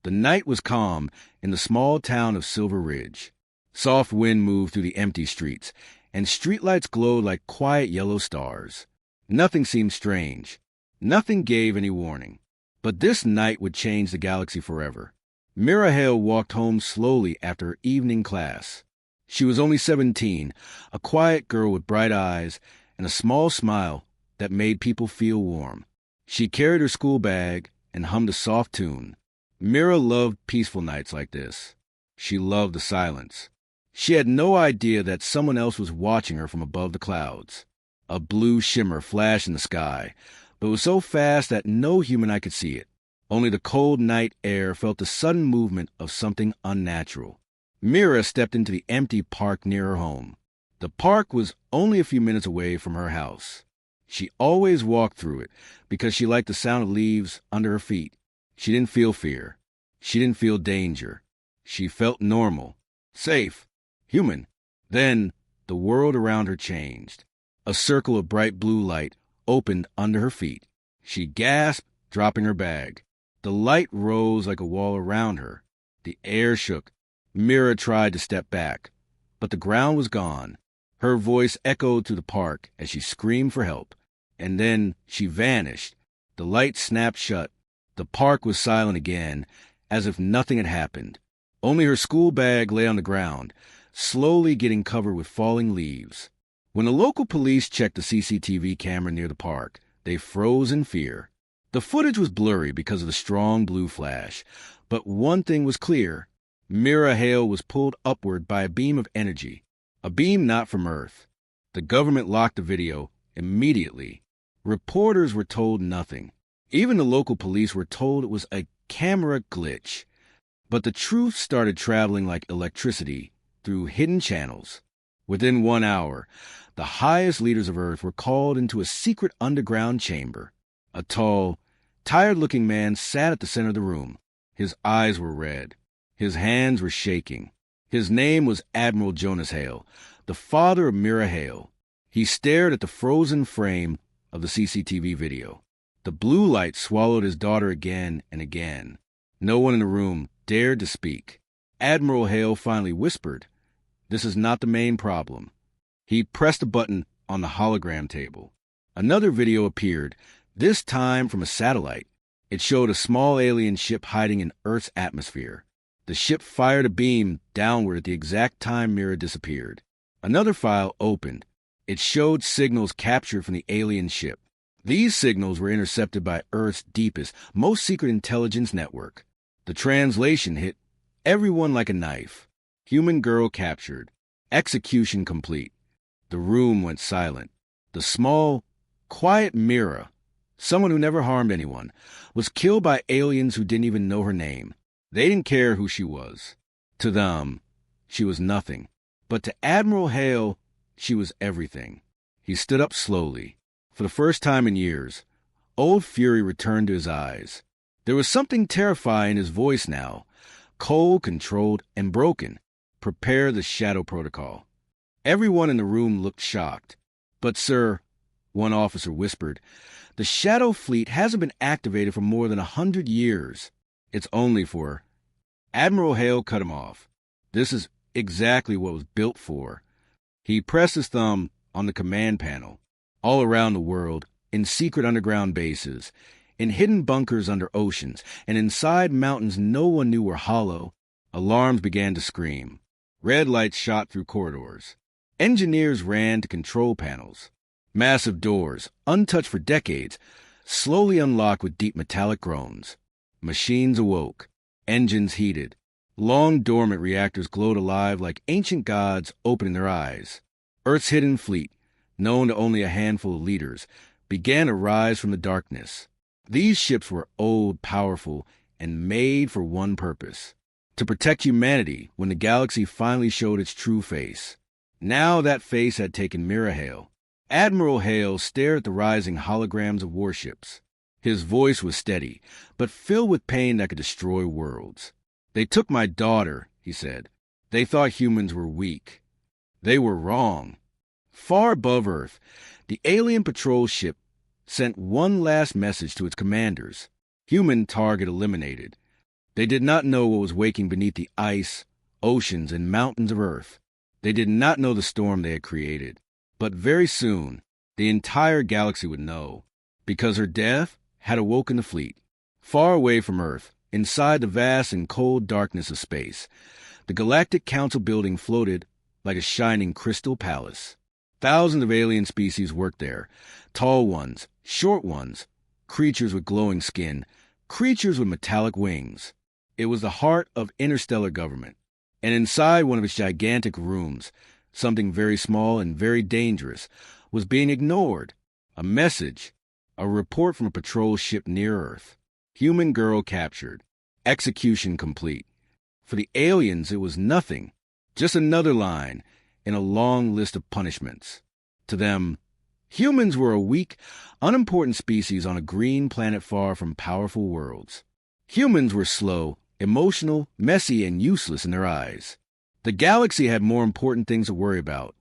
The night was calm in the small town of Silver Ridge. Soft wind moved through the empty streets, and streetlights glowed like quiet yellow stars. Nothing seemed strange. Nothing gave any warning. But this night would change the galaxy forever. Mira Hale walked home slowly after her evening class. She was only 17, a quiet girl with bright eyes and a small smile that made people feel warm. She carried her school bag and hummed a soft tune. Mira loved peaceful nights like this. She loved the silence. She had no idea that someone else was watching her from above the clouds. A blue shimmer flashed in the sky, but it was so fast that no human eye could see it. Only the cold night air felt the sudden movement of something unnatural. Mira stepped into the empty park near her home. The park was only a few minutes away from her house. She always walked through it because she liked the sound of leaves under her feet. She didn't feel fear. She didn't feel danger. She felt normal, safe, human. Then the world around her changed. A circle of bright blue light opened under her feet. She gasped, dropping her bag. The light rose like a wall around her. The air shook. Mira tried to step back, but the ground was gone. Her voice echoed through the park as she screamed for help. And then she vanished. The light snapped shut. The park was silent again, as if nothing had happened. Only her school bag lay on the ground, slowly getting covered with falling leaves. When the local police checked the CCTV camera near the park, they froze in fear. The footage was blurry because of the strong blue flash, but one thing was clear. Mira Hale was pulled upward by a beam of energy, a beam not from Earth. The government locked the video immediately. Reporters were told nothing. Even the local police were told it was a camera glitch. But the truth started traveling like electricity through hidden channels. Within 1 hour, the highest leaders of Earth were called into a secret underground chamber. A tall, tired-looking man sat at the center of the room. His eyes were red. His hands were shaking. His name was Admiral Jonas Hale, the father of Mira Hale. He stared at the frozen frame of the CCTV video. The blue light swallowed his daughter again and again. No one in the room dared to speak. Admiral Hale finally whispered, "This is not the main problem." He pressed a button on the hologram table. Another video appeared, this time from a satellite. It showed a small alien ship hiding in Earth's atmosphere. The ship fired a beam downward at the exact time Mira disappeared. Another file opened. It showed signals captured from the alien ship. These signals were intercepted by Earth's deepest, most secret intelligence network. The translation hit everyone like a knife. Human girl captured. Execution complete. The room went silent. The small, quiet Mira, someone who never harmed anyone, was killed by aliens who didn't even know her name. They didn't care who she was. To them, she was nothing. But to Admiral Hale, she was everything. He stood up slowly. For the first time in years, old fury returned to his eyes. There was something terrifying in his voice now, cold, controlled, and broken. Prepare the shadow protocol. Everyone in the room looked shocked. But, sir, one officer whispered, the Shadow Fleet hasn't been activated for more than 100 years. It's only for... Admiral Hale cut him off. This is exactly what it was built for. He pressed his thumb on the command panel. All around the world, in secret underground bases, in hidden bunkers under oceans, and inside mountains no one knew were hollow, alarms began to scream. Red lights shot through corridors. Engineers ran to control panels. Massive doors, untouched for decades, slowly unlocked with deep metallic groans. Machines awoke. Engines heated. Long dormant reactors glowed alive like ancient gods opening their eyes. Earth's hidden fleet, known to only a handful of leaders, began to rise from the darkness. These ships were old, powerful, and made for one purpose: to protect humanity when the galaxy finally showed its true face. Now that face had taken Mira Hale. Admiral Hale stared at the rising holograms of warships. His voice was steady, but filled with pain that could destroy worlds. "They took my daughter," he said. "They thought humans were weak. They were wrong." Far above Earth, the alien patrol ship sent one last message to its commanders: human target eliminated. They did not know what was waking beneath the ice, oceans, and mountains of Earth. They did not know the storm they had created. But very soon, the entire galaxy would know, because her death had awoken the fleet. Far away from Earth, inside the vast and cold darkness of space, the Galactic Council building floated like a shining crystal palace. Thousands of alien species worked there, tall ones, short ones, creatures with glowing skin, creatures with metallic wings. It was the heart of interstellar government, and inside one of its gigantic rooms, something very small and very dangerous was being ignored. A message, a report from a patrol ship near Earth. Human girl captured. Execution complete. For the aliens, it was nothing, just another line in a long list of punishments. To them, humans were a weak, unimportant species on a green planet far from powerful worlds. Humans were slow, emotional, messy, and useless in their eyes. The galaxy had more important things to worry about.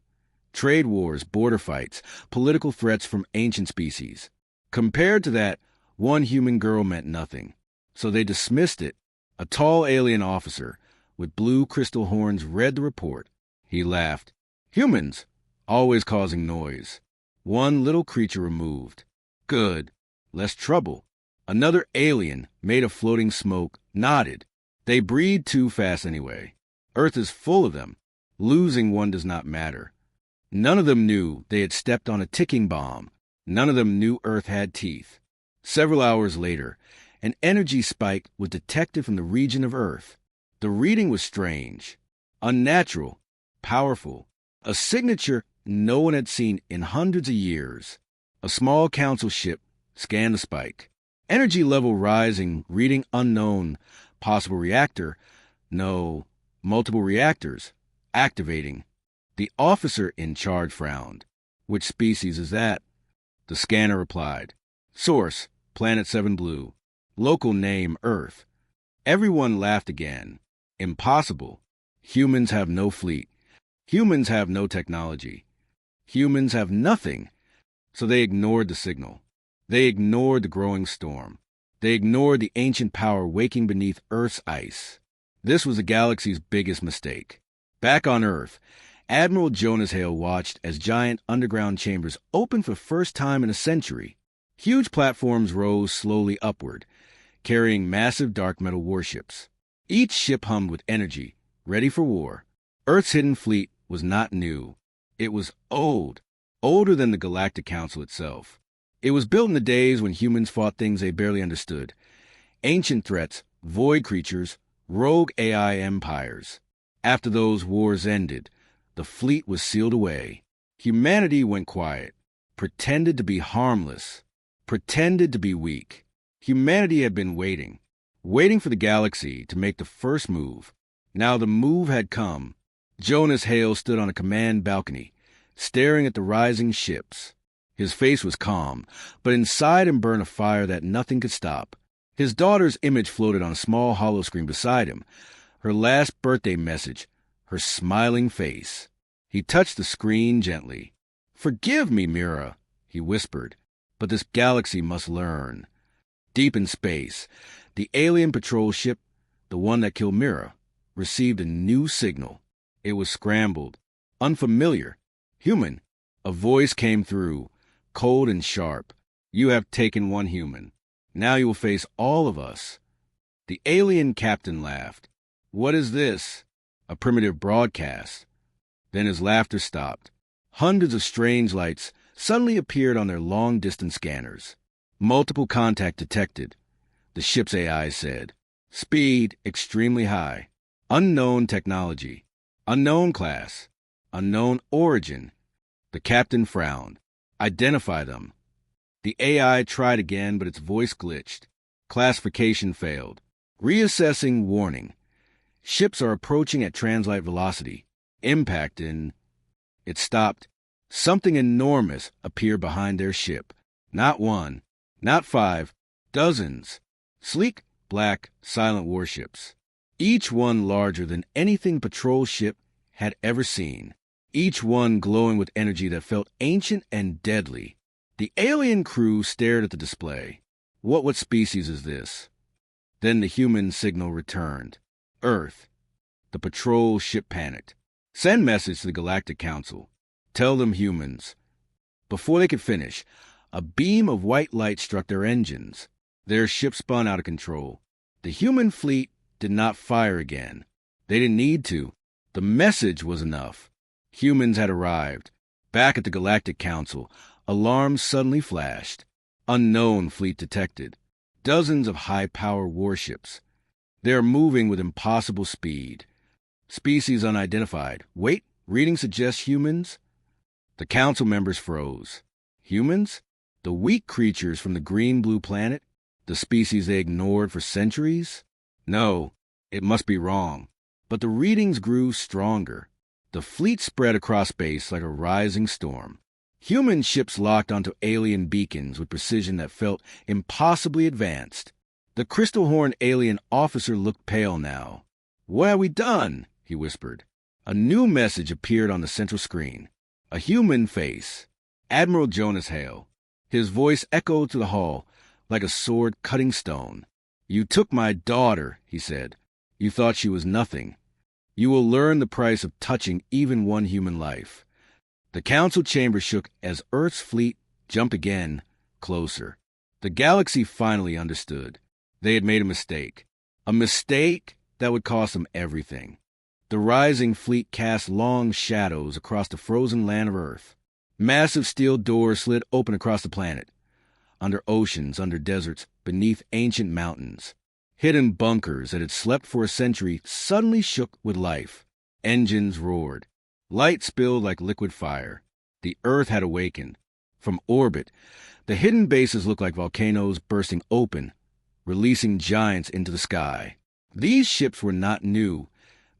Trade wars, border fights, political threats from ancient species. Compared to that, one human girl meant nothing. So they dismissed it. A tall alien officer with blue crystal horns read the report. He laughed. Humans, always causing noise. One little creature removed. Good. Less trouble. Another alien, made of floating smoke, nodded. They breed too fast anyway. Earth is full of them. Losing one does not matter. None of them knew they had stepped on a ticking bomb. None of them knew Earth had teeth. Several hours later, an energy spike was detected from the region of Earth. The reading was strange, unnatural, powerful, a signature no one had seen in hundreds of years. A small council ship scanned the spike. Energy level rising, reading unknown, possible reactor, no, multiple reactors, activating. The officer in charge frowned. Which species is that? The scanner replied. Source, Planet 7 Blue. Local name, Earth. Everyone laughed again. Impossible. Humans have no fleet. Humans have no technology. Humans have nothing. So they ignored the signal. They ignored the growing storm. They ignored the ancient power waking beneath Earth's ice. This was the galaxy's biggest mistake. Back on Earth, Admiral Jonas Hale watched as giant underground chambers opened for the first time in a century. Huge platforms rose slowly upward, carrying massive dark metal warships. Each ship hummed with energy, ready for war. Earth's hidden fleet was not new. It was old, older than the Galactic Council itself. It was built in the days when humans fought things they barely understood. Ancient threats, void creatures, rogue AI empires. After those wars ended, the fleet was sealed away. Humanity went quiet, pretended to be harmless, pretended to be weak. Humanity had been waiting for the galaxy to make the first move. Now the move had come. Jonas Hale stood on a command balcony, staring at the rising ships. His face was calm, but inside him burned a fire that nothing could stop. His daughter's image floated on a small holoscreen beside him, her last birthday message, her smiling face. He touched the screen gently. "Forgive me, Mira," he whispered, "but this galaxy must learn." Deep in space, the alien patrol ship, the one that killed Mira, received a new signal. It was scrambled, unfamiliar, human. A voice came through, cold and sharp. "You have taken one human. Now you will face all of us." The alien captain laughed. "What is this?" A primitive broadcast. Then his laughter stopped. Hundreds of strange lights suddenly appeared on their long-distance scanners. Multiple contact detected, the ship's AI said. Speed extremely high. Unknown technology. Unknown class. Unknown origin. The captain frowned. "Identify them." The AI tried again, but its voice glitched. Classification failed. Reassessing warning. Ships are approaching at translight velocity. Impact in... It stopped. Something enormous appeared behind their ship. Not one, not 5, dozens. Sleek, black, silent warships. Each one larger than anything patrol ship had ever seen. Each one glowing with energy that felt ancient and deadly. The alien crew stared at the display. What species is this? Then the human signal returned. Earth. The patrol ship panicked. Send message to the Galactic Council. Tell them humans. Before they could finish, a beam of white light struck their engines. Their ship spun out of control. The human fleet did not fire again. They didn't need to. The message was enough. Humans had arrived. Back at the Galactic Council, alarms suddenly flashed. Unknown fleet detected. Dozens of high-power warships. They are moving with impossible speed. Species unidentified. Wait, reading suggests humans? The council members froze. Humans? The weak creatures from the green-blue planet? The species they ignored for centuries? No, it must be wrong. But the readings grew stronger. The fleet spread across space like a rising storm. Human ships locked onto alien beacons with precision that felt impossibly advanced. The crystal horn alien officer looked pale now. "What have we done?" he whispered. A new message appeared on the central screen. A human face. Admiral Jonas Hale. His voice echoed through the hall like a sword cutting stone. "You took my daughter," he said. "You thought she was nothing. You will learn the price of touching even one human life." The council chamber shook as Earth's fleet jumped again, closer. The galaxy finally understood. They had made a mistake. A mistake that would cost them everything. The rising fleet cast long shadows across the frozen land of Earth. Massive steel doors slid open across the planet. Under oceans, under deserts, beneath ancient mountains. Hidden bunkers that had slept for a century suddenly shook with life. Engines roared. Light spilled like liquid fire. The Earth had awakened. From orbit, the hidden bases looked like volcanoes bursting open, releasing giants into the sky. These ships were not new.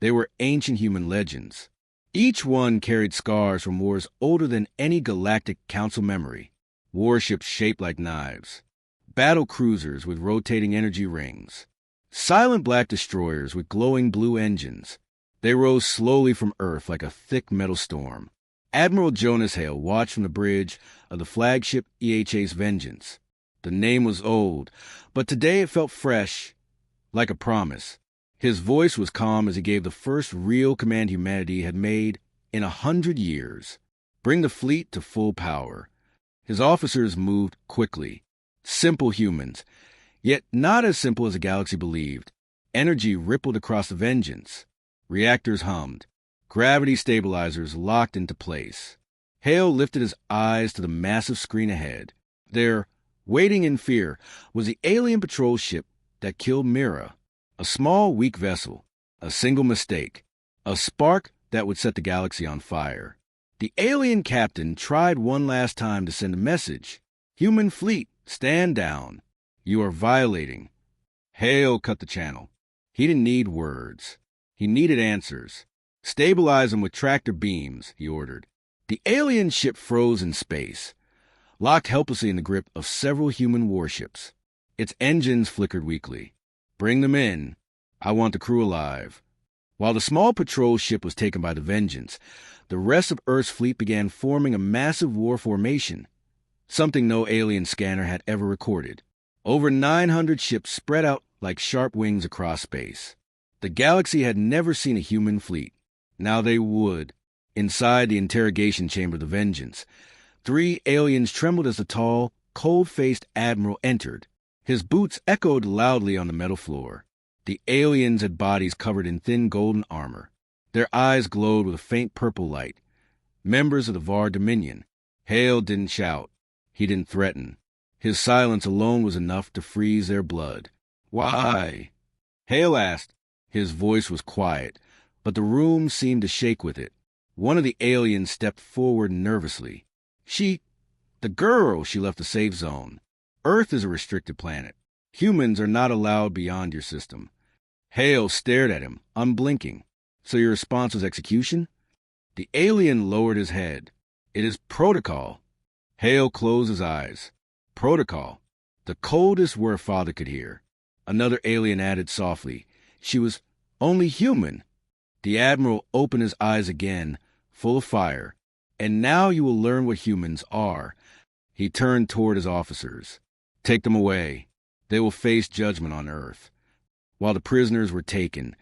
They were ancient human legends. Each one carried scars from wars older than any galactic council memory. Warships shaped like knives. Battle cruisers with rotating energy rings. Silent black destroyers with glowing blue engines. They rose slowly from Earth like a thick metal storm. Admiral Jonas Hale watched from the bridge of the flagship EHA's Vengeance. The name was old, but today it felt fresh, like a promise. His voice was calm as he gave the first real command humanity had made in 100 years. Bring the fleet to full power. His officers moved quickly. Simple humans, yet not as simple as the galaxy believed. Energy rippled across the Vengeance. Reactors hummed. Gravity stabilizers locked into place. Hale lifted his eyes to the massive screen ahead. There, waiting in fear, was the alien patrol ship that killed Mira. A small, weak vessel. A single mistake. A spark that would set the galaxy on fire. The alien captain tried one last time to send a message. "Human fleet, stand down. You are violating." Hale cut the channel. He didn't need words. He needed answers. "Stabilize them with tractor beams," he ordered. The alien ship froze in space, locked helplessly in the grip of several human warships. Its engines flickered weakly. "Bring them in. I want the crew alive." While the small patrol ship was taken by the Vengeance, the rest of Earth's fleet began forming a massive war formation, something no alien scanner had ever recorded. Over 900 ships spread out like sharp wings across space. The galaxy had never seen a human fleet. Now they would. Inside the interrogation chamber of the Vengeance, 3 aliens trembled as the tall, cold-faced admiral entered. His boots echoed loudly on the metal floor. The aliens had bodies covered in thin golden armor. Their eyes glowed with a faint purple light. Members of the Var Dominion. Hale didn't shout. He didn't threaten. His silence alone was enough to freeze their blood. "Why?" Hale asked. His voice was quiet, but the room seemed to shake with it. One of the aliens stepped forward nervously. The girl, she left the safe zone. Earth is a restricted planet. Humans are not allowed beyond your system." Hale stared at him, unblinking. "So your response was execution?" The alien lowered his head. "It is protocol." Hale closed his eyes. "Protocol." The coldest word father could hear. Another alien added softly, "She was only human." The admiral opened his eyes again, full of fire. "And now you will learn what humans are." He turned toward his officers. "Take them away. They will face judgment on Earth." while the prisoners were taken,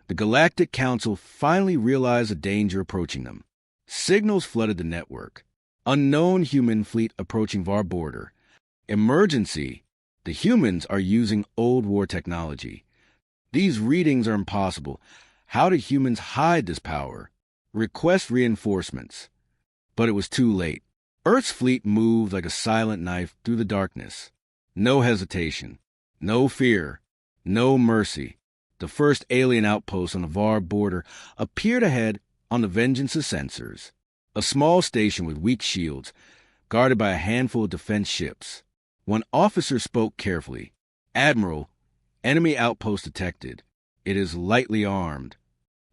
the Galactic Council finally realized the danger approaching them. Signals flooded the network. Unknown human fleet approaching VAR border. Emergency. The humans are using old war technology. These readings are impossible. How do humans hide this power? Request reinforcements. But it was too late. Earth's fleet moved like a silent knife through the darkness. No hesitation. No fear. No mercy. The first alien outpost on the VAR border appeared ahead on the Vengeance's sensors. A small station with weak shields, guarded by a handful of defense ships. One officer spoke carefully. "Admiral, enemy outpost detected. It is lightly armed."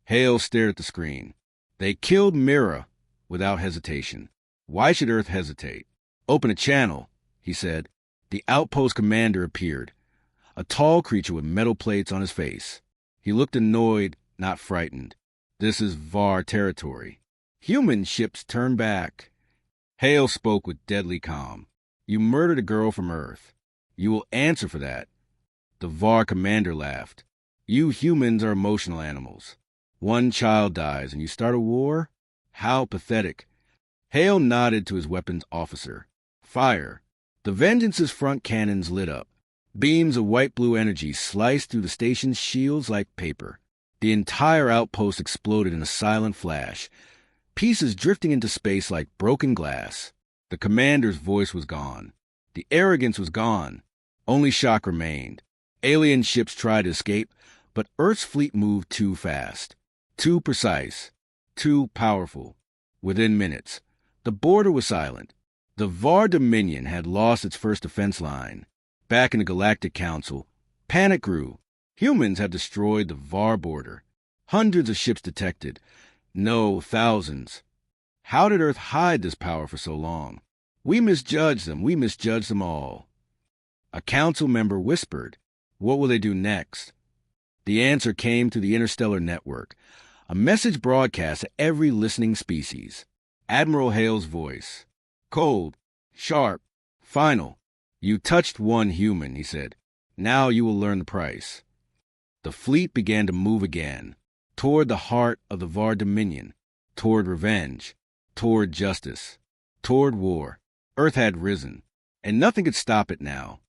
Hale stared at the screen. "They killed Mira," without hesitation. "Why should Earth hesitate?" "Open a channel," he said. The outpost commander appeared, a tall creature with metal plates on his face. He looked annoyed, not frightened. "This is VAR territory." Human ships turned back. Hale spoke with deadly calm. "You murdered a girl from Earth. You will answer for that." The VAR commander laughed. "You humans are emotional animals. One child dies and you start a war? How pathetic." Hale nodded to his weapons officer. "Fire." The Vengeance's front cannons lit up. Beams of white-blue energy sliced through the station's shields like paper. The entire outpost exploded in a silent flash, pieces drifting into space like broken glass. The commander's voice was gone. The arrogance was gone. Only shock remained. Alien ships tried to escape, but Earth's fleet moved too fast, too precise, too powerful. Within minutes, the border was silent. The VAR Dominion had lost its first defense line. Back in the Galactic Council, panic grew. Humans had destroyed the VAR border. Hundreds of ships detected. No, thousands. How did Earth hide this power for so long? "We misjudged them. We misjudged them all." A council member whispered, "What will they do next?" The answer came through the interstellar network, a message broadcast to every listening species. Admiral Hale's voice. Cold, sharp, final. "You touched one human," he said. "Now you will learn the price." The fleet began to move again, toward the heart of the VAR Dominion, toward revenge, toward justice, toward war. Earth had risen, and nothing could stop it now.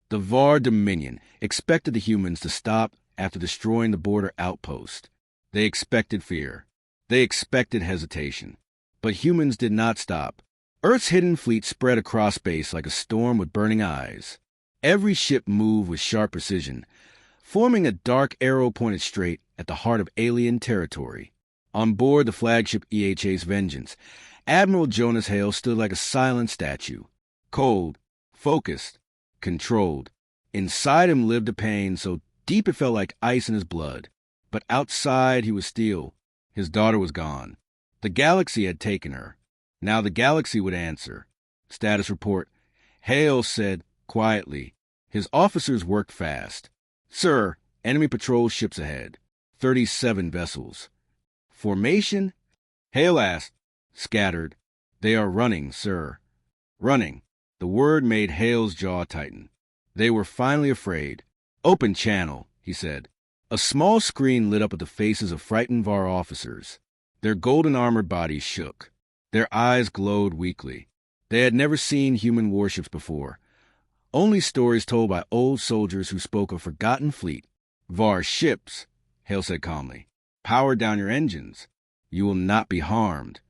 The VAR Dominion expected the humans to stop after destroying the border outpost. They expected fear. They expected hesitation. But humans did not stop. Earth's hidden fleet spread across space like a storm with burning eyes. Every ship moved with sharp precision, forming a dark arrow pointed straight at the heart of alien territory. On board the flagship EHA's Vengeance, Admiral Jonas Hale stood like a silent statue, cold, focused, controlled. Inside him lived a pain so deep it felt like ice in his blood. But outside he was steel. His daughter was gone. The galaxy had taken her. Now the galaxy would answer. Status report. Hale said quietly. His officers worked fast. "Sir, enemy patrol ships ahead. 37 vessels." "Formation?" Hale asked. "Scattered. They are running, sir." Running. The word made Hale's jaw tighten. They were finally afraid. "Open channel," he said. A small screen lit up at the faces of frightened VAR officers. Their golden armored bodies shook. Their eyes glowed weakly. They had never seen human warships before. Only stories told by old soldiers who spoke of forgotten fleet. "VAR ships," Hale said calmly. "Power down your engines. You will not be harmed."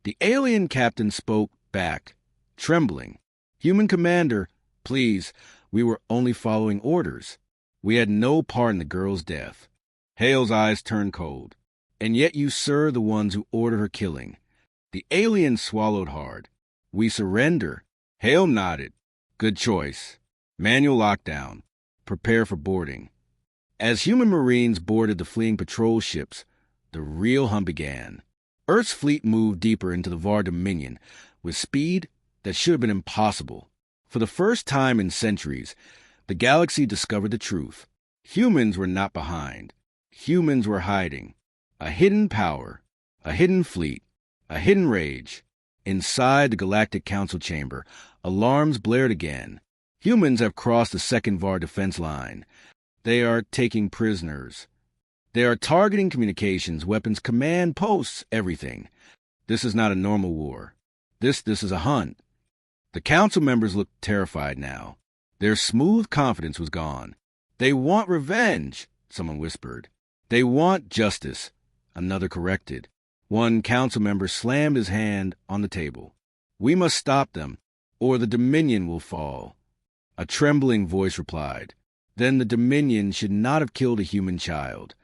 The alien captain spoke back, trembling. "Human commander, please, we were only following orders. We had no part in the girl's death." Hale's eyes turned cold. "And yet you, sir, the ones who ordered her killing." The alien swallowed hard. "We surrender." Hale nodded. "Good choice. Manual lockdown. Prepare for boarding." As human Marines boarded the fleeing patrol ships, the real hunt began. Earth's fleet moved deeper into the VAR Dominion with speed that should have been impossible. For the first time in centuries, the galaxy discovered the truth. Humans were not behind. Humans were hiding. A hidden power, a hidden fleet, a hidden rage. Inside the Galactic Council chamber, alarms blared again. Humans have crossed the second VAR defense line. They are taking prisoners. They are targeting communications, weapons, command posts, everything. This is not a normal war. This is a hunt. The council members looked terrified now. Their smooth confidence was gone. They want revenge, someone whispered. They want justice, another corrected. One council member slammed his hand on the table. We must stop them, or the Dominion will fall. A trembling voice replied. Then the Dominion should not have killed a human child.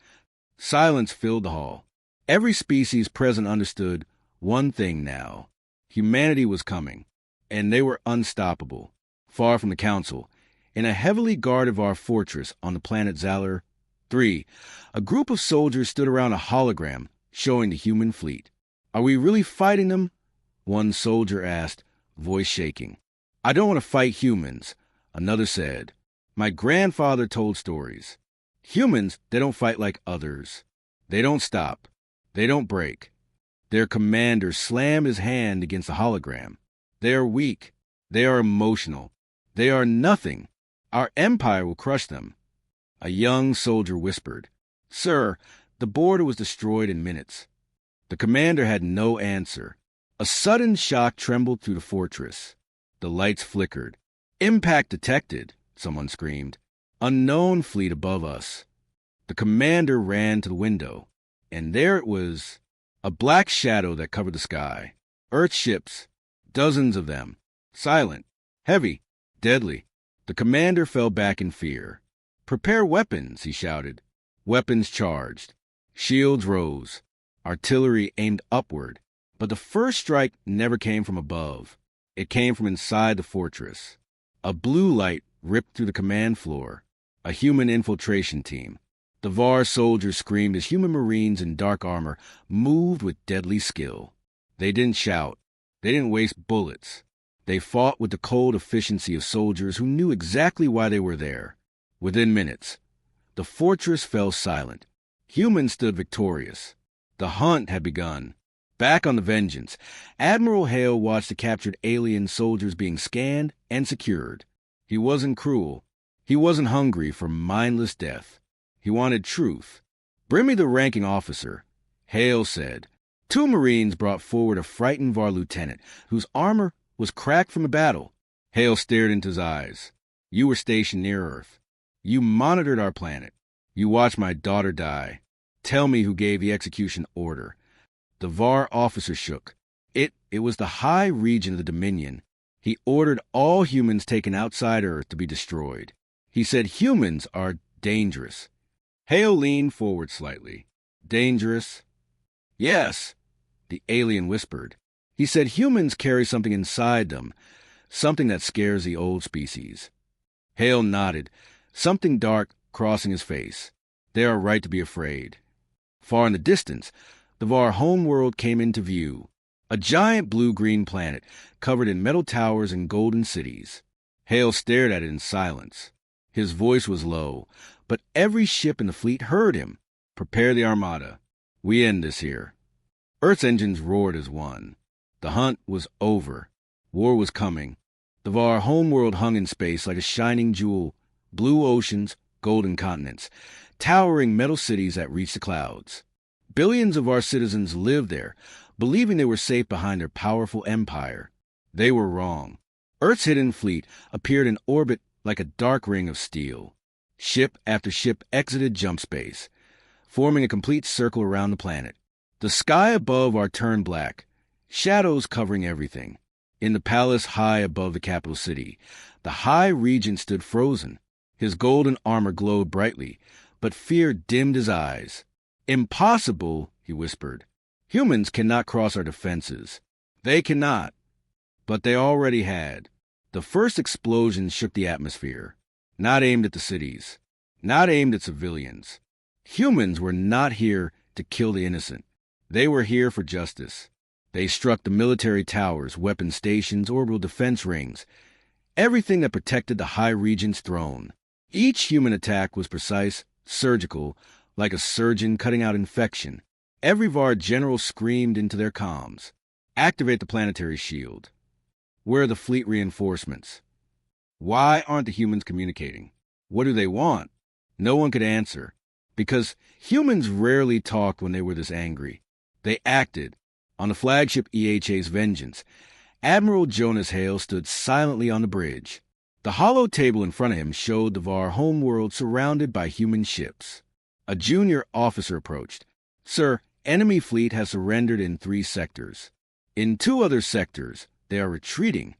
Silence filled the hall. Every species present understood one thing now. Humanity was coming, and they were unstoppable. Far from the council, in a heavily guarded fortress on the planet Zalor 3, a group of soldiers stood around a hologram showing the human fleet. Are we really fighting them? One soldier asked, voice shaking. I don't want to fight humans, another said. My grandfather told stories. Humans, they don't fight like others. They don't stop. They don't break. Their commander slammed his hand against the hologram. They are weak. They are emotional. They are nothing. Our empire will crush them. A young soldier whispered, Sir, the border was destroyed in minutes. The commander had no answer. A sudden shock trembled through the fortress. The lights flickered. Impact detected, someone screamed. Unknown fleet above us. The commander ran to the window, and there it was, a black shadow that covered the sky. Earth ships, dozens of them, silent, heavy, deadly. The commander fell back in fear. Prepare weapons, he shouted. Weapons charged. Shields rose. Artillery aimed upward. But the first strike never came from above. It came from inside the fortress. A blue light ripped through the command floor. A human infiltration team. The Var soldiers screamed as human marines in dark armor moved with deadly skill. They didn't shout. They didn't waste bullets. They fought with the cold efficiency of soldiers who knew exactly why they were there. Within minutes, the fortress fell silent. Humans stood victorious. The hunt had begun. Back on the Vengeance, Admiral Hale watched the captured alien soldiers being scanned and secured. He wasn't cruel. He wasn't hungry for mindless death. He wanted truth. Bring me the ranking officer, Hale said. 2 Marines brought forward a frightened Var lieutenant whose armor was cracked from the battle. Hale stared into his eyes. You were stationed near Earth. You monitored our planet. You watched my daughter die. Tell me who gave the execution order. The Var officer shook. It was the High Regent of the Dominion. He ordered all humans taken outside Earth to be destroyed. He said humans are dangerous. Hale leaned forward slightly. Dangerous? Yes, the alien whispered. He said humans carry something inside them, something that scares the old species. Hale nodded, something dark crossing his face. They are right to be afraid. Far in the distance, the Var homeworld came into view. A giant blue-green planet covered in metal towers and golden cities. Hale stared at it in silence. His voice was low, but every ship in the fleet heard him. Prepare the armada. We end this here. Earth's engines roared as one. The hunt was over. War was coming. The Var homeworld hung in space like a shining jewel. Blue oceans, golden continents, towering metal cities that reached the clouds. Billions of our citizens lived there, believing they were safe behind their powerful empire. They were wrong. Earth's hidden fleet appeared in orbit like a dark ring of steel. Ship after ship exited jump space, forming a complete circle around the planet. The sky above our turned black, shadows covering everything. In the palace high above the capital city, the High Regent stood frozen. His golden armor glowed brightly, but fear dimmed his eyes. Impossible, he whispered. Humans cannot cross our defenses. They cannot. But they already had. The first explosion shook the atmosphere, not aimed at the cities, not aimed at civilians. Humans were not here to kill the innocent. They were here for justice. They struck the military towers, weapon stations, orbital defense rings, everything that protected the High Regent's throne. Each human attack was precise, surgical, like a surgeon cutting out infection. Every Var general screamed into their comms. Activate the planetary shield. Where are the fleet reinforcements? Why aren't the humans communicating? What do they want? No one could answer, because humans rarely talked when they were this angry. They acted. On the flagship EHA's Vengeance, Admiral Jonas Hale stood silently on the bridge. The hollow table in front of him showed the VAR homeworld surrounded by human ships. A junior officer approached. "Sir, enemy fleet has surrendered in 3 sectors. In 2 other sectors, they are retreating."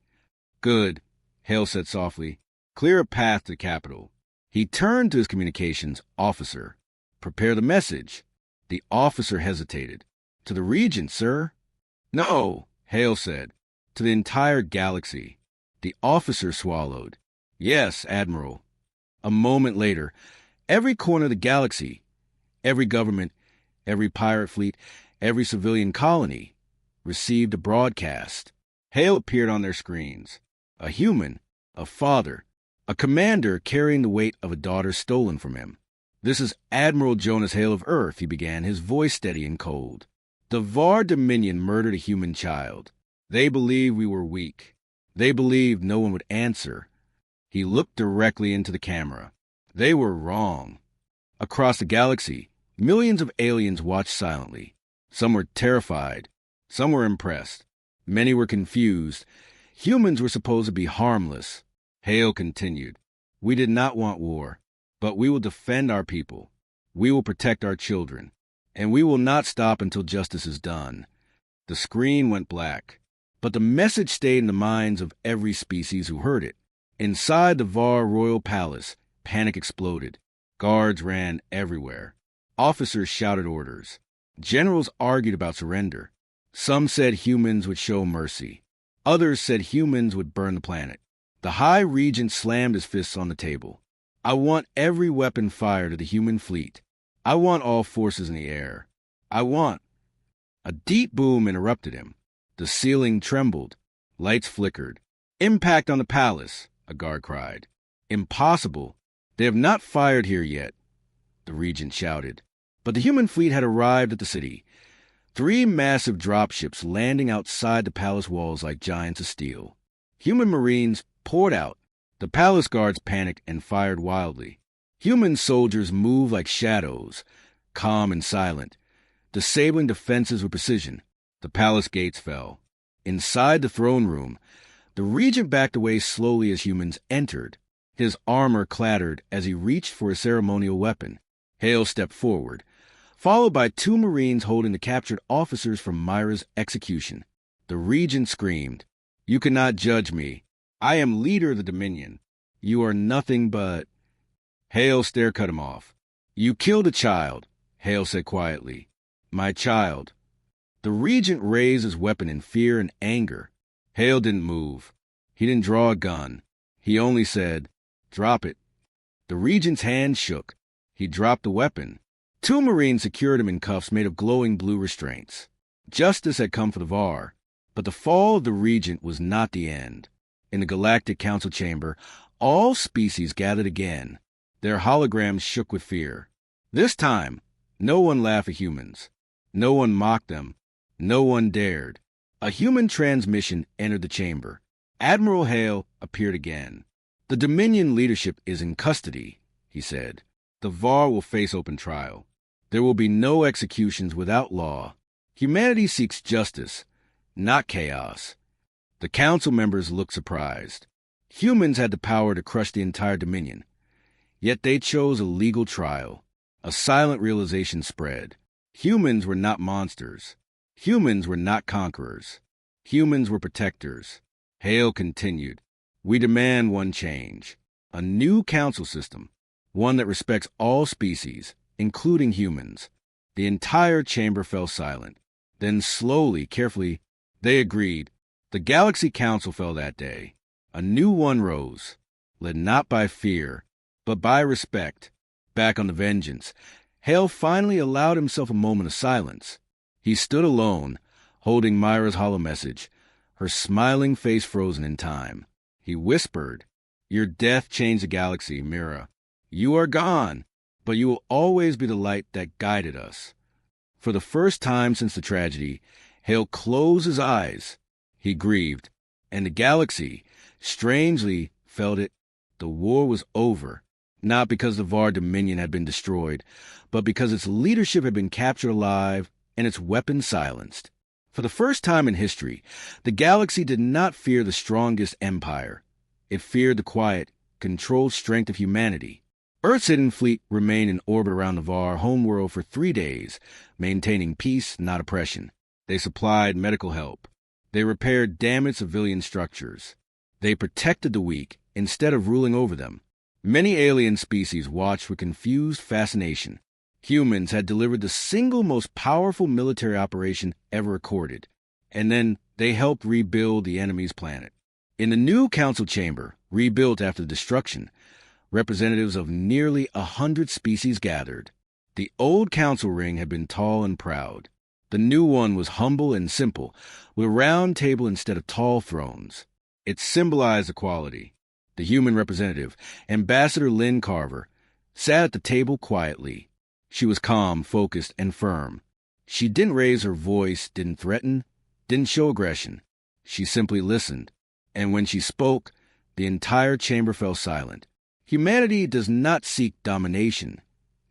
"Good," Hale said softly. "Clear a path to the capital." He turned to his communications officer. "Prepare the message." The officer hesitated. "To the Regent, sir." "No," Hale said. "To the entire galaxy." The officer swallowed. "Yes, Admiral." A moment later, every corner of the galaxy, every government, every pirate fleet, every civilian colony received a broadcast. Hale appeared on their screens. A human, a father, a commander carrying the weight of a daughter stolen from him. "This is Admiral Jonas Hale of Earth," he began, his voice steady and cold. "The VAR Dominion murdered a human child. They believed we were weak. They believed no one would answer." He looked directly into the camera. They were wrong. Across the galaxy, millions of aliens watched silently. Some were terrified. Some were impressed. Many were confused. Humans were supposed to be harmless. Hale continued. "We did not want war, but we will defend our people. We will protect our children. And we will not stop until justice is done." The screen went black, but the message stayed in the minds of every species who heard it. Inside the VAR Royal Palace, panic exploded. Guards ran everywhere. Officers shouted orders. Generals argued about surrender. Some said humans would show mercy. Others said humans would burn the planet. The High Regent slammed his fists on the table. "I want every weapon fired at the human fleet. I want all forces in the air. I want—" A deep boom interrupted him. The ceiling trembled. Lights flickered. "Impact on the palace," a guard cried. "Impossible. They have not fired here yet," the regent shouted. But the human fleet had arrived at the city. 3 massive dropships landing outside the palace walls like giants of steel. Human marines poured out. The palace guards panicked and fired wildly. Human soldiers moved like shadows, calm and silent, disabling defenses with precision. The palace gates fell. Inside the throne room, the regent backed away slowly as humans entered. His armor clattered as he reached for a ceremonial weapon. Hale stepped forward, followed by 2 Marines holding the captured officers from Myra's execution. The regent screamed, "You cannot judge me. I am leader of the Dominion. You are nothing but—" Hale stare cut him off. "You killed a child," Hale said quietly. "My child." The regent raised his weapon in fear and anger. Hale didn't move. He didn't draw a gun. He only said, "Drop it." The regent's hand shook. He dropped the weapon. 2 Marines secured him in cuffs made of glowing blue restraints. Justice had come for the VAR, but the fall of the regent was not the end. In the Galactic Council chamber, all species gathered again. Their holograms shook with fear. This time, no one laughed at humans. No one mocked them. No one dared. A human transmission entered the chamber. Admiral Hale appeared again. "The Dominion leadership is in custody," he said. "The VAR will face open trial. There will be no executions without law. Humanity seeks justice, not chaos." The council members looked surprised. Humans had the power to crush the entire Dominion. Yet they chose a legal trial. A silent realization spread. Humans were not monsters. Humans were not conquerors. Humans were protectors. Hale continued, "We demand one change. A new council system. One that respects all species, including humans." The entire chamber fell silent. Then slowly, carefully, they agreed. The Galaxy Council fell that day. A new one rose, led not by fear, but by respect. Back on the Vengeance, Hale finally allowed himself a moment of silence. He stood alone, holding Myra's hollow message, her smiling face frozen in time. He whispered, "Your death changed the galaxy, Mira. You are gone, but you will always be the light that guided us." For the first time since the tragedy, Hale closed his eyes. He grieved, and the galaxy, strangely, felt it. The war was over. not because the Var Dominion had been destroyed, but because its leadership had been captured alive and its weapons silenced. For the first time in history, the galaxy did not fear the strongest empire. It feared the quiet, controlled strength of humanity. Earth's hidden fleet remained in orbit around the Var homeworld for 3 days, maintaining peace, not oppression. They supplied medical help. They repaired damaged civilian structures. They protected the weak instead of ruling over them. Many alien species watched with confused fascination. Humans had delivered the single most powerful military operation ever recorded, and then they helped rebuild the enemy's planet. In the new council chamber, rebuilt after the destruction, representatives of nearly 100 species gathered. The old council ring had been tall and proud. The new one was humble and simple, with a round table instead of tall thrones. It symbolized equality. The human representative, Ambassador Lynn Carver, sat at the table quietly. She was calm, focused, and firm. She didn't raise her voice, didn't threaten, didn't show aggression. She simply listened, and when she spoke, the entire chamber fell silent. "Humanity does not seek domination,"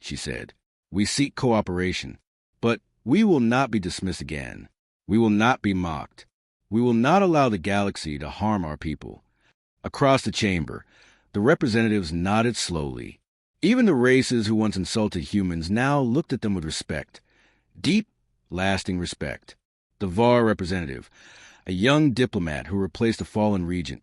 she said. "We seek cooperation. But we will not be dismissed again. We will not be mocked. We will not allow the galaxy to harm our people." Across the chamber, the representatives nodded slowly. Even the races who once insulted humans now looked at them with respect. Deep, lasting respect. The Var representative, a young diplomat who replaced a fallen regent,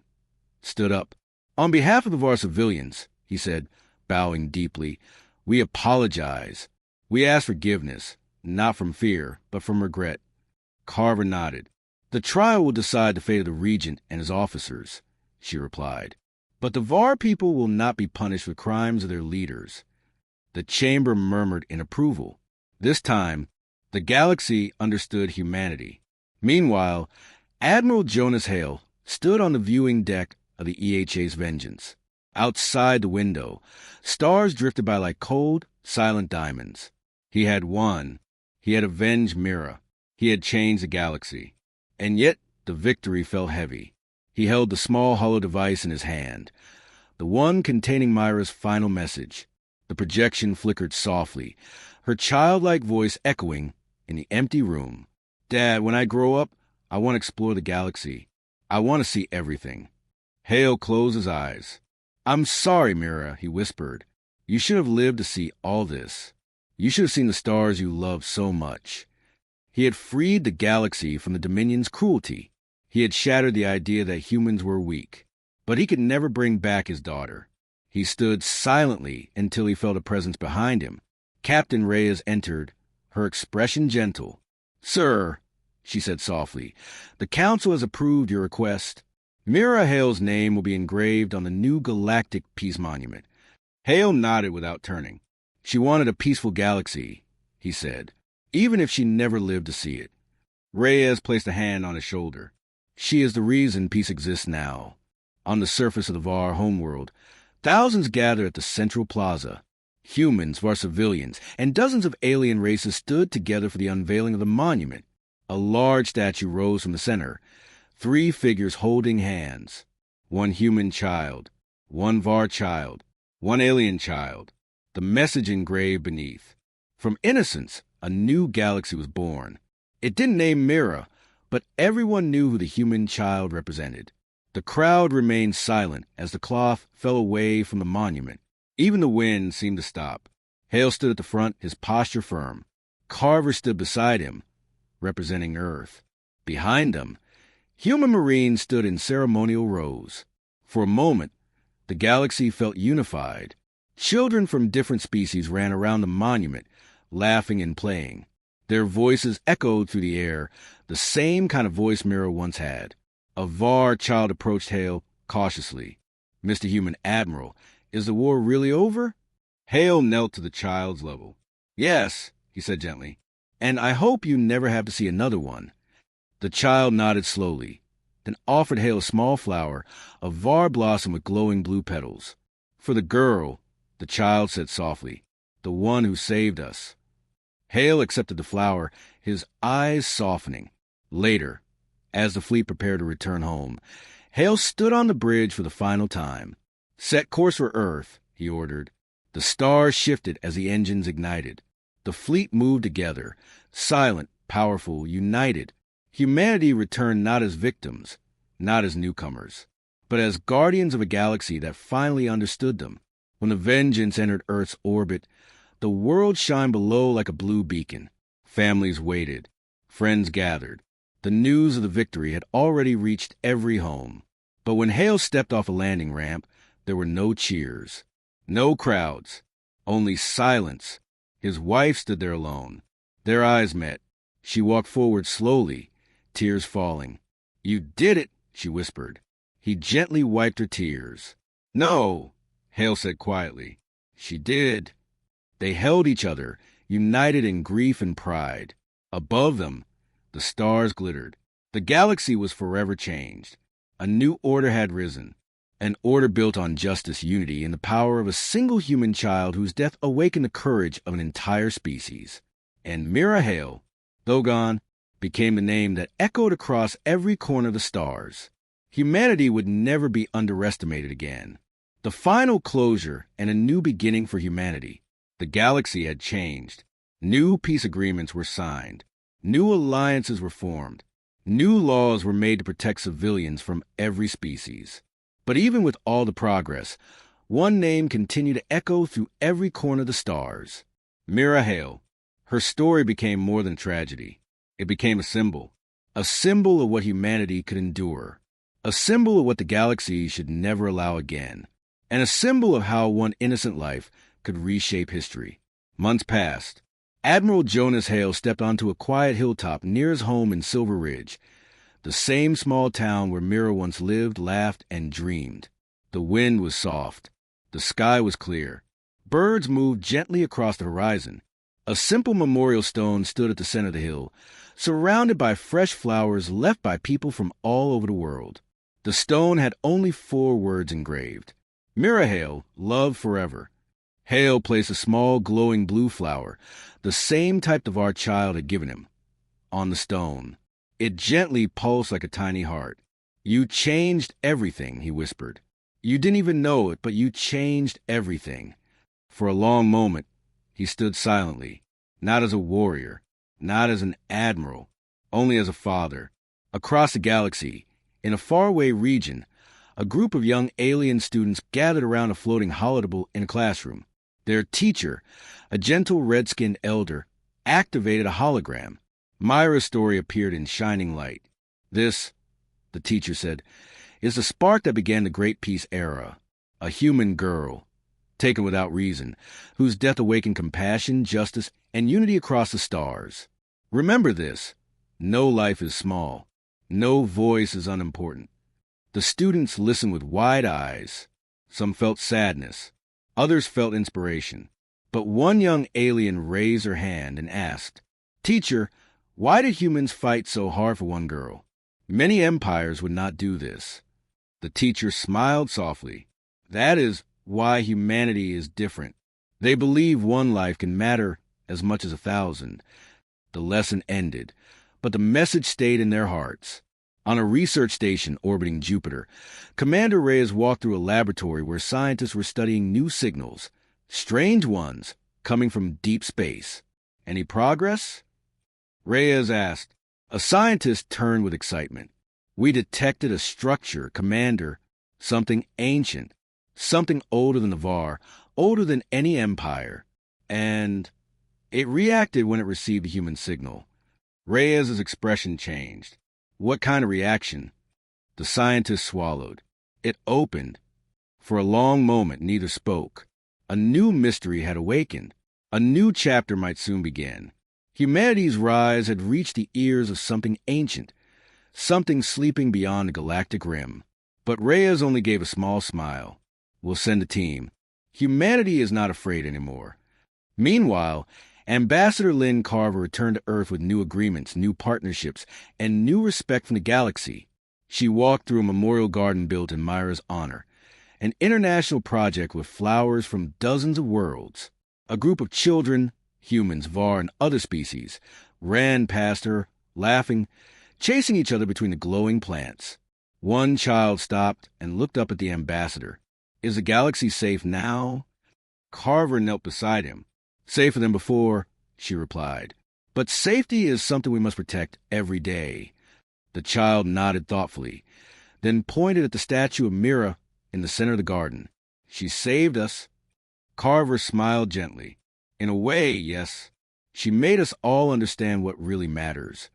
stood up. "On behalf of the Var civilians," he said, bowing deeply, "we apologize. We ask forgiveness, not from fear, but from regret." Carver nodded. "The trial will decide the fate of the regent and his officers," she replied. "But the Var people will not be punished for crimes of their leaders." The chamber murmured in approval. This time, the galaxy understood humanity. Meanwhile, Admiral Jonas Hale stood on the viewing deck of the EHA's Vengeance. Outside the window, stars drifted by like cold, silent diamonds. He had won. He had avenged Mira. He had changed the galaxy. And yet, the victory felt heavy. He held the small hollow device in his hand, the one containing Myra's final message. The projection flickered softly, her childlike voice echoing in the empty room. "Dad, when I grow up, I want to explore the galaxy. I want to see everything." Hale closed his eyes. "I'm sorry, Mira," he whispered. "You should have lived to see all this. You should have seen the stars you loved so much." He had freed the galaxy from the Dominion's cruelty. He had shattered the idea that humans were weak. But he could never bring back his daughter. He stood silently until he felt a presence behind him. Captain Reyes entered, her expression gentle. "Sir," she said softly, "the Council has approved your request. Mira Hale's name will be engraved on the new galactic peace monument." Hale nodded without turning. "She wanted a peaceful galaxy," he said, "even if she never lived to see it." Reyes placed a hand on his shoulder. "She is the reason peace exists now." On the surface of the Var homeworld, thousands gathered at the central plaza. Humans, Var civilians, and dozens of alien races stood together for the unveiling of the monument. A large statue rose from the center, 3 figures holding hands. 1 human child, 1 Var child, 1 alien child. The message engraved beneath. From innocence, a new galaxy was born. It didn't name Mira, but everyone knew who the human child represented. The crowd remained silent as the cloth fell away from the monument. Even the wind seemed to stop. Hale stood at the front, his posture firm. Carver stood beside him, representing Earth. Behind them, human Marines stood in ceremonial rows. For a moment, the galaxy felt unified. Children from different species ran around the monument, laughing and playing. Their voices echoed through the air, the same kind of voice Mira once had. A Var child approached Hale cautiously. "Mr. Human Admiral, is the war really over?" Hale knelt to the child's level. "Yes," he said gently, "and I hope you never have to see another one." The child nodded slowly, then offered Hale a small flower, a Var blossom with glowing blue petals. "For the girl," the child said softly, "the one who saved us." Hale accepted the flower, his eyes softening. Later, as the fleet prepared to return home, Hale stood on the bridge for the final time. "Set course for Earth," he ordered. The stars shifted as the engines ignited. The fleet moved together, silent, powerful, united. Humanity returned not as victims, not as newcomers, but as guardians of a galaxy that finally understood them. When the Vengeance entered Earth's orbit, the world shined below like a blue beacon. Families waited. Friends gathered. The news of the victory had already reached every home. But when Hale stepped off a landing ramp, there were no cheers, no crowds, only silence. His wife stood there alone. Their eyes met. She walked forward slowly, tears falling. "You did it," she whispered. He gently wiped her tears. "No," Hale said quietly. "She did." They held each other, united in grief and pride. Above them, the stars glittered. The galaxy was forever changed. A new order had risen, an order built on justice, unity, and the power of a single human child whose death awakened the courage of an entire species. And Mira Hale, though gone, became the name that echoed across every corner of the stars. Humanity would never be underestimated again. The final closure and a new beginning for humanity. The galaxy had changed. New peace agreements were signed. New alliances were formed. New laws were made to protect civilians from every species. But even with all the progress, one name continued to echo through every corner of the stars. Mira Hale. Her story became more than a tragedy. It became a symbol of what humanity could endure, a symbol of what the galaxy should never allow again, and a symbol of how one innocent life could reshape history. Months passed. Admiral Jonas Hale stepped onto a quiet hilltop near his home in Silver Ridge, the same small town where Mira once lived, laughed, and dreamed. The wind was soft. The sky was clear. Birds moved gently across the horizon. A simple memorial stone stood at the center of the hill, surrounded by fresh flowers left by people from all over the world. The stone had only 4 words engraved. Mira Hale, love forever. Hale placed a small glowing blue flower, the same type the our child had given him, on the stone. It gently pulsed like a tiny heart. "You changed everything," he whispered. "You didn't even know it, but you changed everything." For a long moment, he stood silently, not as a warrior, not as an admiral, only as a father. Across the galaxy, in a faraway region, a group of young alien students gathered around a floating holodeck in a classroom. Their teacher, a gentle red-skinned elder, activated a hologram. Myra's story appeared in shining light. "This," the teacher said, "is the spark that began the Great Peace era. A human girl, taken without reason, whose death awakened compassion, justice, and unity across the stars. Remember this: no life is small. No voice is unimportant." The students listened with wide eyes. Some felt sadness. Others felt inspiration. But one young alien raised her hand and asked, "Teacher, why did humans fight so hard for one girl? Many empires would not do this." The teacher smiled softly. "That is why humanity is different. They believe one life can matter as much as 1,000. The lesson ended, but the message stayed in their hearts. On a research station orbiting Jupiter, Commander Reyes walked through a laboratory where scientists were studying new signals, strange ones, coming from deep space. "Any progress?" Reyes asked. A scientist turned with excitement. "We detected a structure, Commander, something ancient, something older than the VAR, older than any empire, and it reacted when it received a human signal." Reyes's expression changed. "What kind of reaction?" The scientist swallowed. It opened. For a long moment, neither spoke. A new mystery had awakened. A new chapter might soon begin. Humanity's rise had reached the ears of something ancient, something sleeping beyond the galactic rim. But Reyes only gave a small smile. "We'll send a team." Humanity is not afraid anymore. Meanwhile, Ambassador Lynn Carver returned to Earth with new agreements, new partnerships, and new respect from the galaxy. She walked through a memorial garden built in Myra's honor, an international project with flowers from dozens of worlds. A group of children, humans, VAR, and other species, ran past her, laughing, chasing each other between the glowing plants. One child stopped and looked up at the ambassador. "Is the galaxy safe now?" Carver knelt beside him. "Safer than before," she replied. "But safety is something we must protect every day." The child nodded thoughtfully, then pointed at the statue of Mira in the center of the garden. "She saved us." Carver smiled gently. "In a way, yes. She made us all understand what really matters."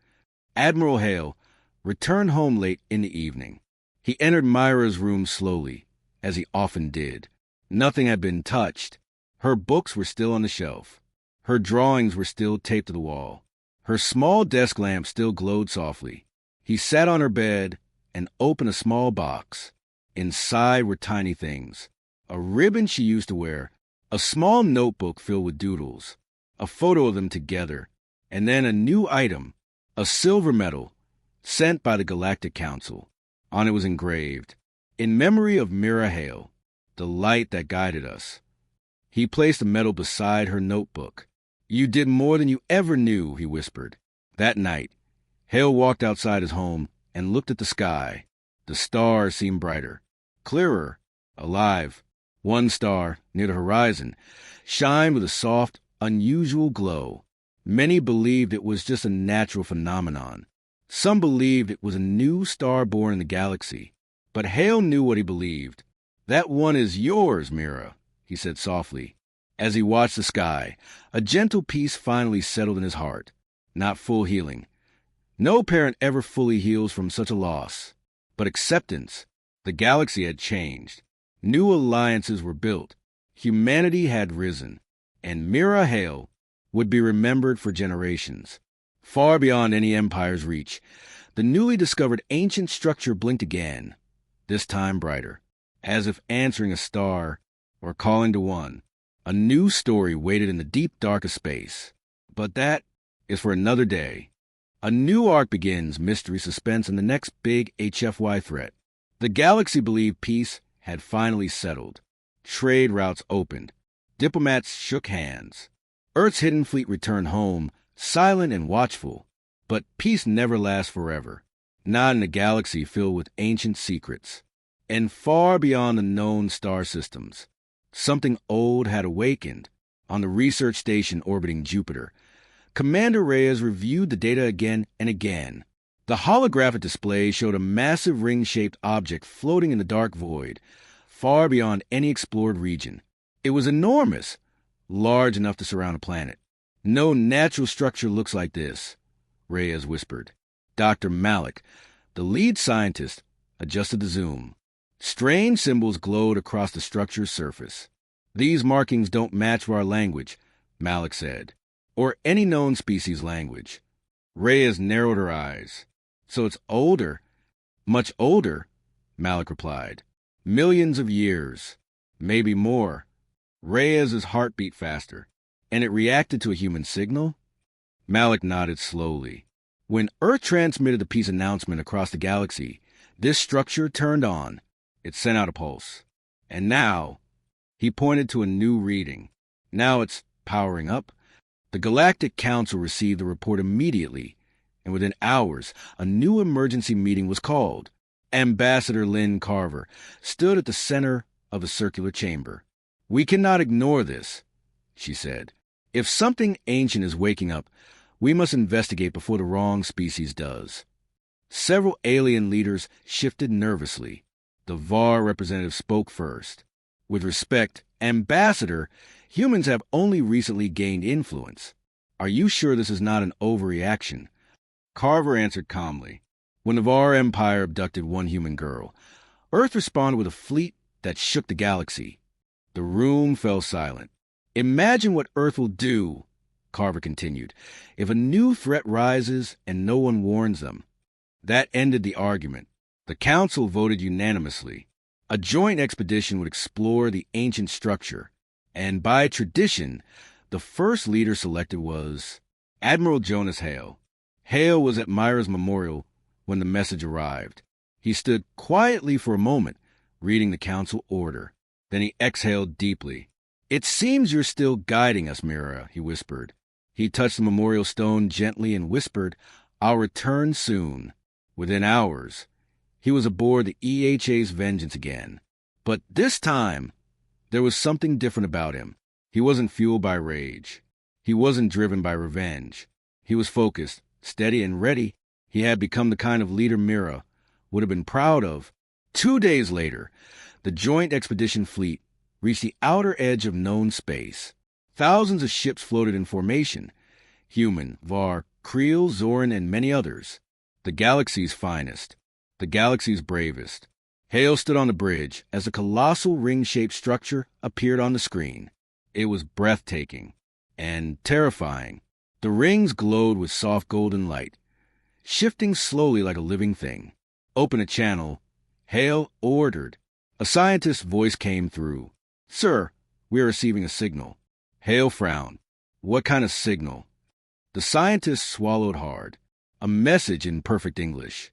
Admiral Hale returned home late in the evening. He entered Myra's room slowly, as he often did. Nothing had been touched. Her books were still on the shelf. Her drawings were still taped to the wall. Her small desk lamp still glowed softly. He sat on her bed and opened a small box. Inside were tiny things: a ribbon she used to wear, a small notebook filled with doodles, a photo of them together, and then a new item, a silver medal sent by the Galactic Council. On it was engraved, "In memory of Mira Hale, the light that guided us." He placed the medal beside her notebook. "You did more than you ever knew," he whispered. That night, Hale walked outside his home and looked at the sky. The stars seemed brighter, clearer, alive. One star, near the horizon, shined with a soft, unusual glow. Many believed it was just a natural phenomenon. Some believed it was a new star born in the galaxy. But Hale knew what he believed. "That one is yours, Mira," he said softly. As he watched the sky, a gentle peace finally settled in his heart. Not full healing. No parent ever fully heals from such a loss. But acceptance. The galaxy had changed. New alliances were built. Humanity had risen. And Mira Hale would be remembered for generations. Far beyond any empire's reach, the newly discovered ancient structure blinked again, this time brighter, as if answering a star or calling to one. A new story waited in the deep dark of space. But that is for another day. A new arc begins, mystery, suspense, and the next big HFY threat. The galaxy believed peace had finally settled. Trade routes opened. Diplomats shook hands. Earth's hidden fleet returned home, silent and watchful. But peace never lasts forever. Not in a galaxy filled with ancient secrets. And far beyond the known star systems, something old had awakened. On the research station orbiting Jupiter, Commander Reyes reviewed the data again and again. The holographic display showed a massive ring-shaped object floating in the dark void, far beyond any explored region. It was enormous, large enough to surround a planet. "No natural structure looks like this," Reyes whispered. Dr. Malik, the lead scientist, adjusted the zoom. Strange symbols glowed across the structure's surface. "These markings don't match our language," Malik said, "or any known species language." Reyes narrowed her eyes. "So it's older, much older," Malik replied. "Millions of years, maybe more." Reyes's heart beat faster. "And it reacted to a human signal?" Malik nodded slowly. "When Earth transmitted the peace announcement across the galaxy, this structure turned on. It sent out a pulse. And now," he pointed to a new reading, "now it's powering up." The Galactic Council received the report immediately, and within hours, a new emergency meeting was called. Ambassador Lynn Carver stood at the center of the circular chamber. "We cannot ignore this," she said. "If something ancient is waking up, we must investigate before the wrong species does." Several alien leaders shifted nervously. The VAR representative spoke first. "With respect, Ambassador, humans have only recently gained influence. Are you sure this is not an overreaction?" Carver answered calmly. "When the VAR Empire abducted one human girl, Earth responded with a fleet that shook the galaxy." The room fell silent. "Imagine what Earth will do," Carver continued, "if a new threat rises and no one warns them." That ended the argument. The Council voted unanimously. A joint expedition would explore the ancient structure, and by tradition, the first leader selected was Admiral Jonas Hale. Hale was at Myra's memorial when the message arrived. He stood quietly for a moment, reading the Council order. Then he exhaled deeply. "It seems you're still guiding us, Mira," he whispered. He touched the memorial stone gently and whispered, "I'll return soon." Within hours, he was aboard the EHA's Vengeance again. But this time, there was something different about him. He wasn't fueled by rage. He wasn't driven by revenge. He was focused, steady, and ready. He had become the kind of leader Mira would have been proud of. 2 days later, the Joint Expedition Fleet reached the outer edge of known space. Thousands of ships floated in formation. Human, Var, Creel, Zoran, and many others. The galaxy's finest. The galaxy's bravest. Hale stood on the bridge as a colossal ring-shaped structure appeared on the screen. It was breathtaking and terrifying. The rings glowed with soft golden light, shifting slowly like a living thing. Open a channel, Hale ordered. A scientist's voice came through. Sir, we are receiving a signal. Hale frowned. What kind of signal? The scientist swallowed hard. A message in perfect English.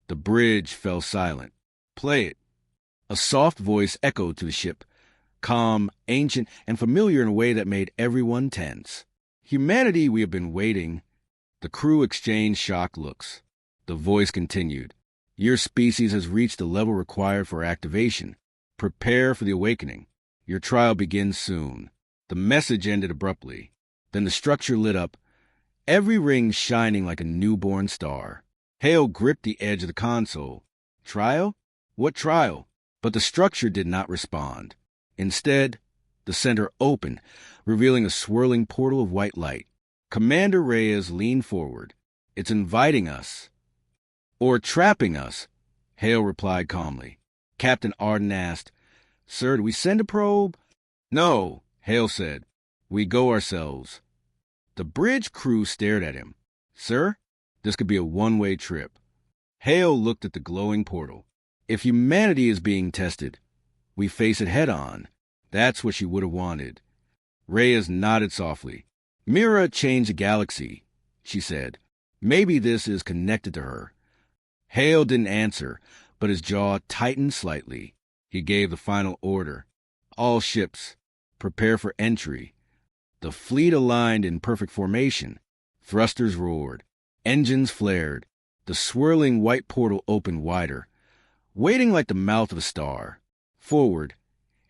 The bridge fell silent. Play it. A soft voice echoed to the ship, calm, ancient, and familiar in a way that made everyone tense. Humanity, we have been waiting. The crew exchanged shocked looks. The voice continued. Your species has reached the level required for activation. Prepare for the awakening. Your trial begins soon. The message ended abruptly. Then the structure lit up, every ring shining like a newborn star. Hale gripped the edge of the console. Trial? What trial? But the structure did not respond. Instead, the center opened, revealing a swirling portal of white light. Commander Reyes leaned forward. It's inviting us. Or trapping us, Hale replied calmly. Captain Arden asked, Sir, do we send a probe? No, Hale said. We go ourselves. The bridge crew stared at him. Sir, this could be a one-way trip. Hale looked at the glowing portal. If humanity is being tested, we face it head-on. That's what she would have wanted. Reyes nodded softly. Mira changed the galaxy, she said. Maybe this is connected to her. Hale didn't answer, but his jaw tightened slightly. He gave the final order. All ships, prepare for entry. The fleet aligned in perfect formation. Thrusters roared. Engines flared. The swirling white portal opened wider, waiting like the mouth of a star. Forward,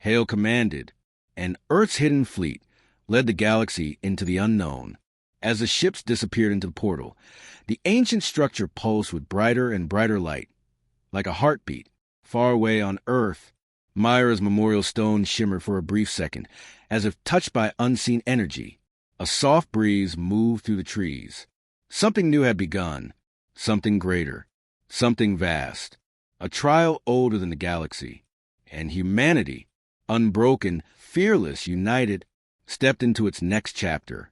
Hale commanded, and Earth's hidden fleet led the galaxy into the unknown. As the ships disappeared into the portal, the ancient structure pulsed with brighter and brighter light. Like a heartbeat, far away on Earth, Myra's memorial stone shimmered for a brief second, as if touched by unseen energy. A soft breeze moved through the trees. Something new had begun, something greater, something vast, a trial older than the galaxy. And humanity, unbroken, fearless, united, stepped into its next chapter.